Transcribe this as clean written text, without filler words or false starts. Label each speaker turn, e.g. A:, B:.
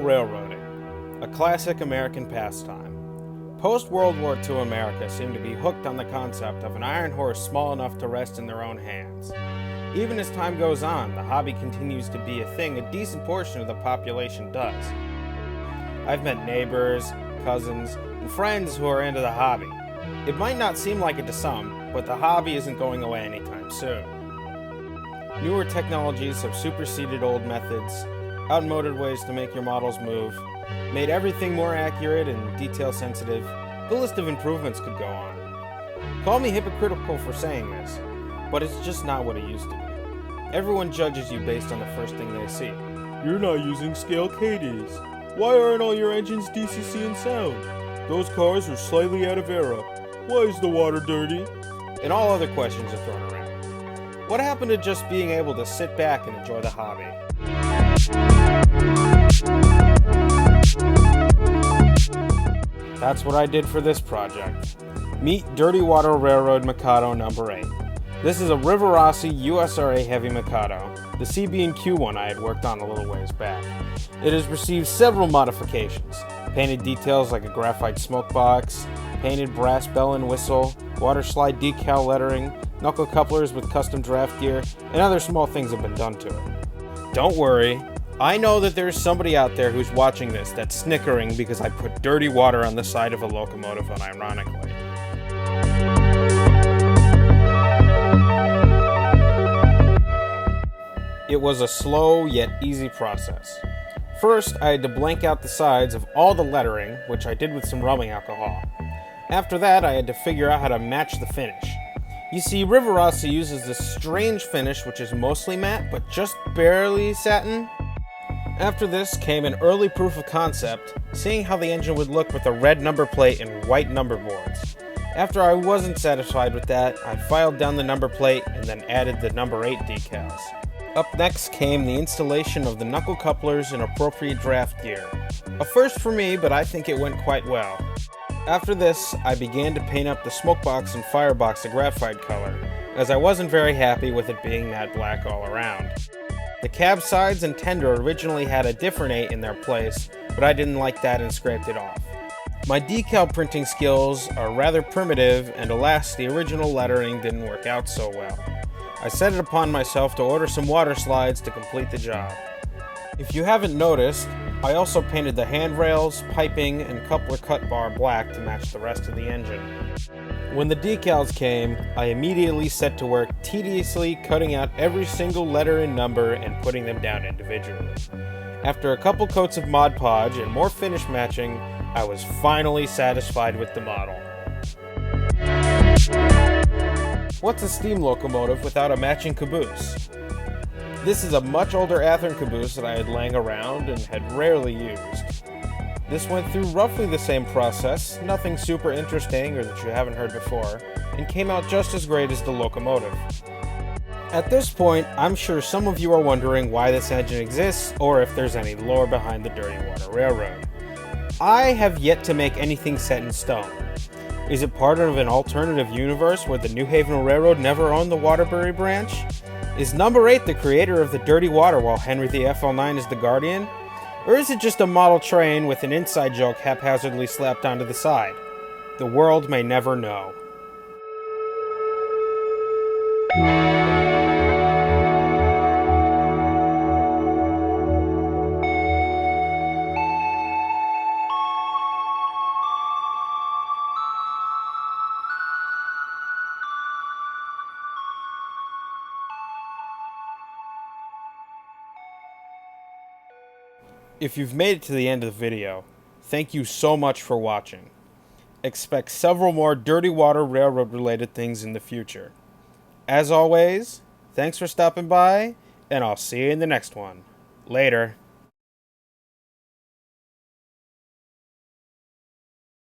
A: railroading, a classic American pastime. Post-World War II America seemed to be hooked on the concept of an iron horse small enough to rest in their own hands. Even as time goes on, the hobby continues to be a thing a decent portion of the population does. I've met neighbors, cousins, and friends who are into the hobby. It might not seem like it to some, but the hobby isn't going away anytime soon. Newer technologies have superseded old methods, outmoded ways to make your models move, made everything more accurate and detail-sensitive. The list of improvements could go on. Call me hypocritical for saying this, but it's just not what it used to be. Everyone judges you based on the first thing they see. You're not using scale KDs. Why aren't all your engines DCC and sound? Those cars are slightly out of era. Why is the water dirty? And all other questions are thrown around. What happened to just being able to sit back and enjoy the hobby? That's what I did for this project. Meet Dirty Water Railroad Mikado number 8. This is a Rivarossi USRA heavy Mikado, the CB&Q one I had worked on a little ways back. It has received several modifications. Painted details like a graphite smoke box, painted brass bell and whistle, water slide decal lettering, knuckle couplers with custom draft gear, and other small things have been done to it. Don't worry, I know that there's somebody out there who's watching this that's snickering because I put dirty water on the side of a locomotive unironically. It was a slow yet easy process. First, I had to blank out the sides of all the lettering, which I did with some rubbing alcohol. After that, I had to figure out how to match the finish. You see, Rivarossi uses this strange finish which is mostly matte, but just barely satin. After this came an early proof of concept, seeing how the engine would look with a red number plate and white number boards. After I wasn't satisfied with that, I filed down the number plate and then added the number 8 decals. Up next came the installation of the knuckle couplers and appropriate draft gear. A first for me, but I think it went quite well. After this, I began to paint up the smokebox and firebox a graphite color, as I wasn't very happy with it being matte black all around. The cab sides and tender originally had a different 8 in their place, but I didn't like that and scraped it off. My decal printing skills are rather primitive, and alas, the original lettering didn't work out so well. I set it upon myself to order some water slides to complete the job. If you haven't noticed, I also painted the handrails, piping, and coupler cut bar black to match the rest of the engine. When the decals came, I immediately set to work tediously cutting out every single letter and number and putting them down individually. After a couple coats of Mod Podge and more finish matching, I was finally satisfied with the model. What's a steam locomotive without a matching caboose? This is a much older Athearn caboose that I had laying around and had rarely used. This went through roughly the same process, nothing super interesting or that you haven't heard before, and came out just as great as the locomotive. At this point, I'm sure some of you are wondering why this engine exists or if there's any lore behind the Dirty Water Railroad. I have yet to make anything set in stone. Is it part of an alternative universe where the New Haven Railroad never owned the Waterbury branch? Is number 8 the creator of the dirty water while Henry the FL9 is the guardian? Or is it just a model train with an inside joke haphazardly slapped onto the side? The world may never know. If you've made it to the end of the video, thank you so much for watching. Expect several more Dirty Water Railroad related things in the future. As always, thanks for stopping by, and I'll see you in the next one. Later.